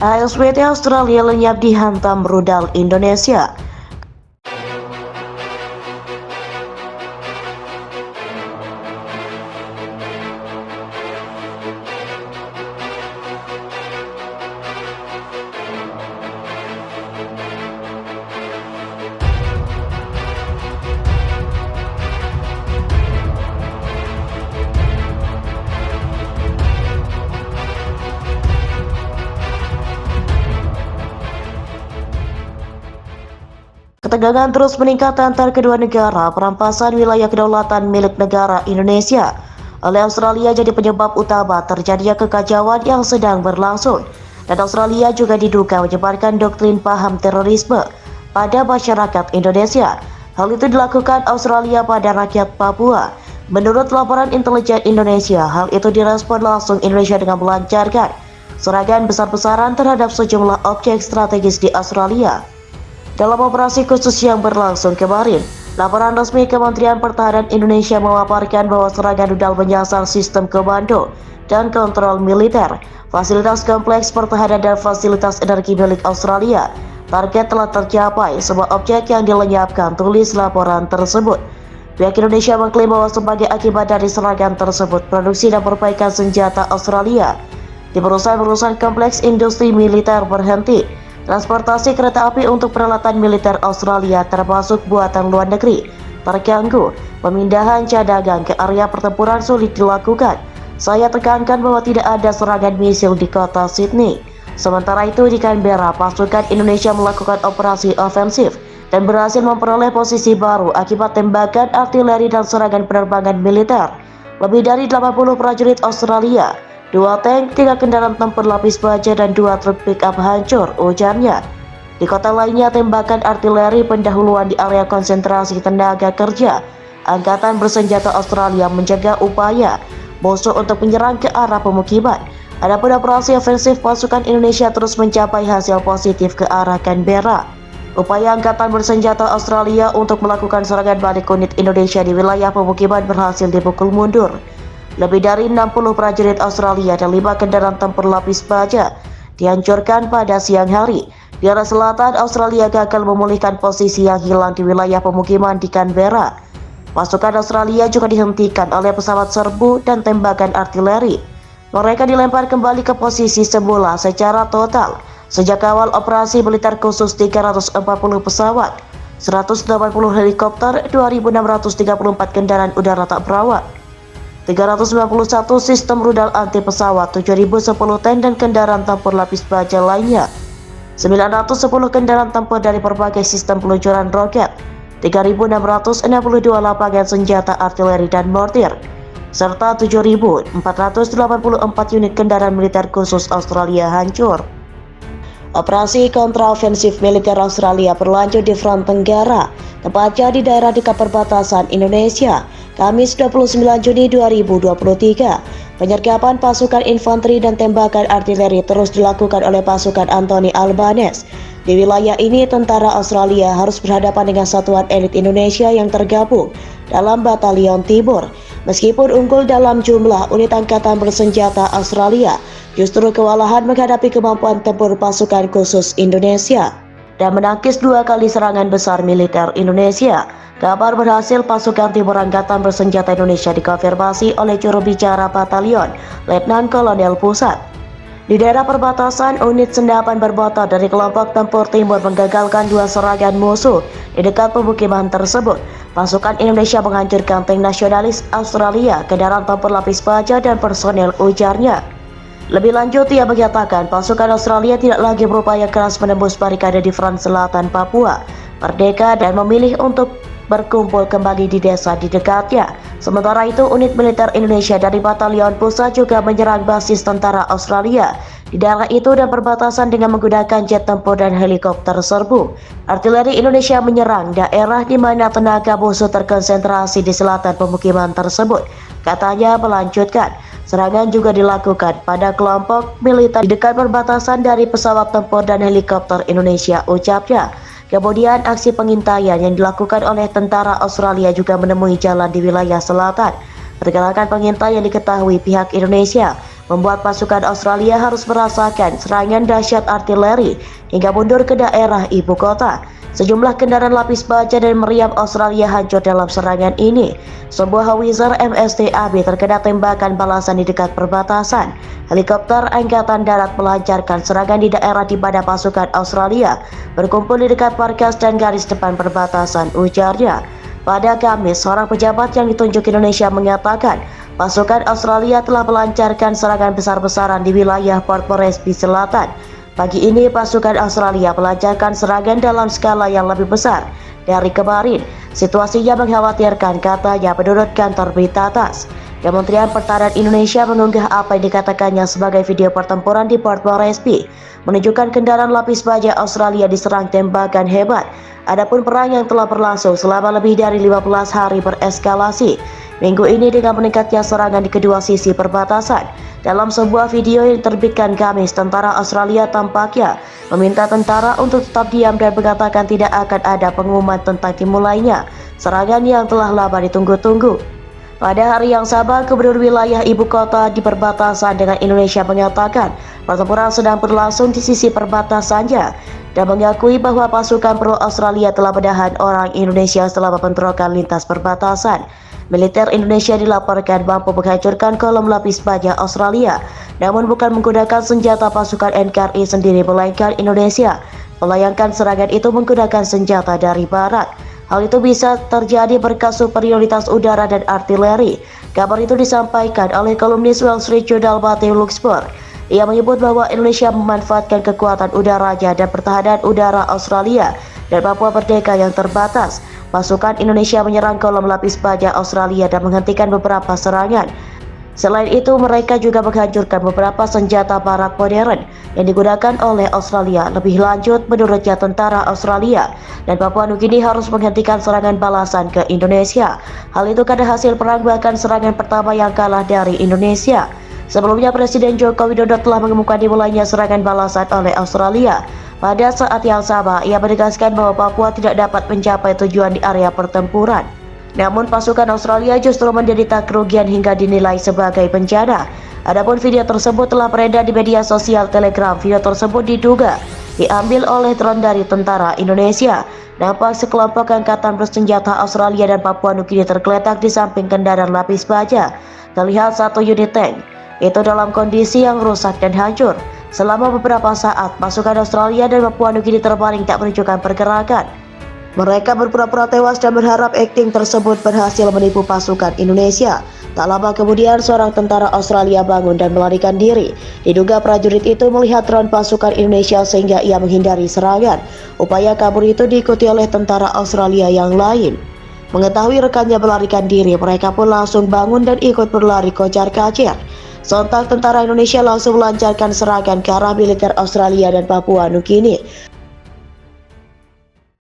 ASWT Australia lenyap dihantam rudal Indonesia. Ketegangan terus meningkat antar kedua negara. Perampasan wilayah kedaulatan milik negara Indonesia oleh Australia jadi penyebab utama terjadinya kekacauan yang sedang berlangsung, dan Australia juga diduga menyebarkan doktrin paham terorisme pada masyarakat Indonesia. Hal itu dilakukan Australia pada rakyat Papua. Menurut laporan intelijen Indonesia, hal itu direspon langsung Indonesia dengan melancarkan serangan besar-besaran terhadap sejumlah objek strategis di Australia. Dalam operasi khusus yang berlangsung kemarin, laporan resmi Kementerian Pertahanan Indonesia memaparkan bahwa serangan rudal menyasar sistem komando dan kontrol militer, fasilitas kompleks pertahanan dan fasilitas energi milik Australia. Target telah tercapai, semua objek yang dilenyapkan, tulis laporan tersebut. Pihak Indonesia mengklaim bahwa sebagai akibat dari serangan tersebut, produksi dan perbaikan senjata Australia di perusahaan-perusahaan kompleks industri militer berhenti. Transportasi kereta api untuk peralatan militer Australia termasuk buatan luar negeri terganggu. Pemindahan cadangan ke area pertempuran sulit dilakukan. Saya tekankan bahwa tidak ada serangan misil di kota Sydney. Sementara itu di Canberra, pasukan Indonesia melakukan operasi ofensif dan berhasil memperoleh posisi baru akibat tembakan artileri dan serangan penerbangan militer. Lebih dari 80 prajurit Australia, 2 tank, 3 kendaraan tempur lapis baja, dan 2 truk pick-up hancur, ujarnya. Di kota lainnya, tembakan artileri pendahuluan di area konsentrasi tenaga kerja Angkatan Bersenjata Australia menjaga upaya musuh untuk menyerang ke arah pemukiman. Adapun operasi ofensif pasukan Indonesia terus mencapai hasil positif ke arah Canberra. Upaya Angkatan Bersenjata Australia untuk melakukan serangan balik unit Indonesia di wilayah pemukiman berhasil dipukul mundur. Lebih dari 60 prajurit Australia dan 5 kendaraan tempur lapis baja dihancurkan pada siang hari. Di arah selatan, Australia gagal memulihkan posisi yang hilang di wilayah pemukiman di Canberra. Pasukan Australia juga dihentikan oleh pesawat serbu dan tembakan artileri. Mereka dilempar kembali ke posisi semula secara total. Sejak awal operasi militer khusus, 340 pesawat, 180 helikopter, 2.634 kendaraan udara tak berawak, 391 sistem rudal anti pesawat, 7.010 tank dan kendaraan tempur lapis baja lainnya, 910 kendaraan tempur dari berbagai sistem peluncuran roket, 3.662 lapangan senjata artileri dan mortir, serta 7.484 unit kendaraan militer khusus Australia hancur. Operasi kontraofensif militer Australia berlanjut di front Tenggara, tepatnya di daerah dekat perbatasan Indonesia. Kamis 29 Juni 2023, penyergapan pasukan infanteri dan tembakan artileri terus dilakukan oleh pasukan Anthony Albanese. Di wilayah ini, tentara Australia harus berhadapan dengan satuan elit Indonesia yang tergabung dalam Batalion Timur. Meskipun unggul dalam jumlah, unit angkatan bersenjata Australia justru kewalahan menghadapi kemampuan tempur pasukan khusus Indonesia dan menangkis 2 kali serangan besar militer Indonesia. Kabar berhasil pasukan Timur Angkatan Bersenjata Indonesia dikonfirmasi oleh juru bicara Batalion, Letnan Kolonel Pusat. Di daerah perbatasan, unit sendapan bermotor dari kelompok tempur Timur menggagalkan 2 serangan musuh di dekat pemukiman tersebut. Pasukan Indonesia menghancurkan tank nasionalis Australia, kendaraan tempur lapis baja dan personel, ujarnya. Lebih lanjut, ia mengatakan pasukan Australia tidak lagi berupaya keras menembus barikade di front selatan Papua Merdeka dan memilih untuk berkumpul kembali di desa di dekatnya. Sementara itu, unit militer Indonesia dari Batalion Pusat juga menyerang basis tentara Australia di daerah itu dan perbatasan dengan menggunakan jet tempur dan helikopter serbu. Artileri Indonesia menyerang daerah di mana tenaga musuh terkonsentrasi di selatan pemukiman tersebut. Katanya melanjutkan, serangan juga dilakukan pada kelompok militer di dekat perbatasan dari pesawat tempur dan helikopter Indonesia, ucapnya. Kemudian aksi pengintaian yang dilakukan oleh tentara Australia juga menemui jalan di wilayah selatan. Pergerakan pengintai yang diketahui pihak Indonesia membuat pasukan Australia harus merasakan serangan dahsyat artileri hingga mundur ke daerah ibu kota. Sejumlah kendaraan lapis baja dan meriam Australia hancur dalam serangan ini. Sebuah howitzer MST-AB terkena tembakan balasan di dekat perbatasan. Helikopter Angkatan Darat melancarkan serangan di daerah di mana pasukan Australia berkumpul di dekat markas dan garis depan perbatasan, ujarnya. Pada Kamis, seorang pejabat yang ditunjuk Indonesia mengatakan pasukan Australia telah melancarkan serangan besar-besaran di wilayah Port Moresby Selatan. Pagi ini pasukan Australia melancarkan serangan dalam skala yang lebih besar dari kemarin. Situasinya mengkhawatirkan, katanya menurut kantor berita TASS. Kementerian Pertahanan Indonesia mengunggah apa yang dikatakannya sebagai video pertempuran di Port Moresby, menunjukkan kendaraan lapis baja Australia diserang tembakan hebat. Adapun perang yang telah berlangsung selama lebih dari 15 hari bereskalasi minggu ini dengan meningkatnya serangan di kedua sisi perbatasan. Dalam sebuah video yang diterbitkan Kamis, tentara Australia tampaknya meminta tentara untuk tetap diam dan mengatakan tidak akan ada pengumuman tentang dimulainya serangan yang telah lama ditunggu-tunggu. Pada hari yang sama, Gubernur wilayah ibu kota di perbatasan dengan Indonesia mengatakan pertempuran sedang berlangsung di sisi perbatasannya dan mengakui bahwa pasukan pro Australia telah menahan orang Indonesia setelah bentrokan lintas perbatasan. Militer Indonesia dilaporkan mampu menghancurkan kolom lapis baja Australia, namun bukan menggunakan senjata pasukan NKRI sendiri, melainkan Indonesia melayangkan serangan itu menggunakan senjata dari barat. Hal itu bisa terjadi berkat superioritas udara dan artileri. Kabar itu disampaikan oleh kolumnis Wall Street Journal Matthew Luxburg. Ia menyebut bahwa Indonesia memanfaatkan kekuatan udaranya dan pertahanan udara Australia dan Papua Merdeka yang terbatas. Pasukan Indonesia menyerang kolom lapis baja Australia dan menghentikan beberapa serangan. Selain itu, mereka juga menghancurkan beberapa senjata barat modern yang digunakan oleh Australia. Lebih lanjut, menurutnya tentara Australia dan Papua Nugini harus menghentikan serangan balasan ke Indonesia. Hal itu karena hasil perang bahkan serangan pertama yang kalah dari Indonesia. Sebelumnya, Presiden Joko Widodo telah mengumumkan dimulainya serangan balasan oleh Australia. Pada saat yang sama, ia menegaskan bahwa Papua tidak dapat mencapai tujuan di area pertempuran. Namun pasukan Australia justru menderita kerugian hingga dinilai sebagai bencana. Adapun video tersebut telah beredar di media sosial Telegram. Video tersebut diduga diambil oleh drone dari tentara Indonesia. Nampak sekelompok angkatan bersenjata Australia dan Papua Nugini tergeletak di samping kendaraan lapis baja. Terlihat satu unit tank itu dalam kondisi yang rusak dan hancur. Selama beberapa saat, pasukan Australia dan Papua Nugini terbaring tak menunjukkan pergerakan. Mereka berpura-pura tewas dan berharap akting tersebut berhasil menipu pasukan Indonesia. Tak lama kemudian, seorang tentara Australia bangun dan melarikan diri. Diduga prajurit itu melihat drone pasukan Indonesia sehingga ia menghindari serangan. Upaya kabur itu diikuti oleh tentara Australia yang lain. Mengetahui rekannya melarikan diri, mereka pun langsung bangun dan ikut berlari kocar-kacir. Sontak tentara Indonesia langsung melancarkan serangan ke arah militer Australia dan Papua Nugini.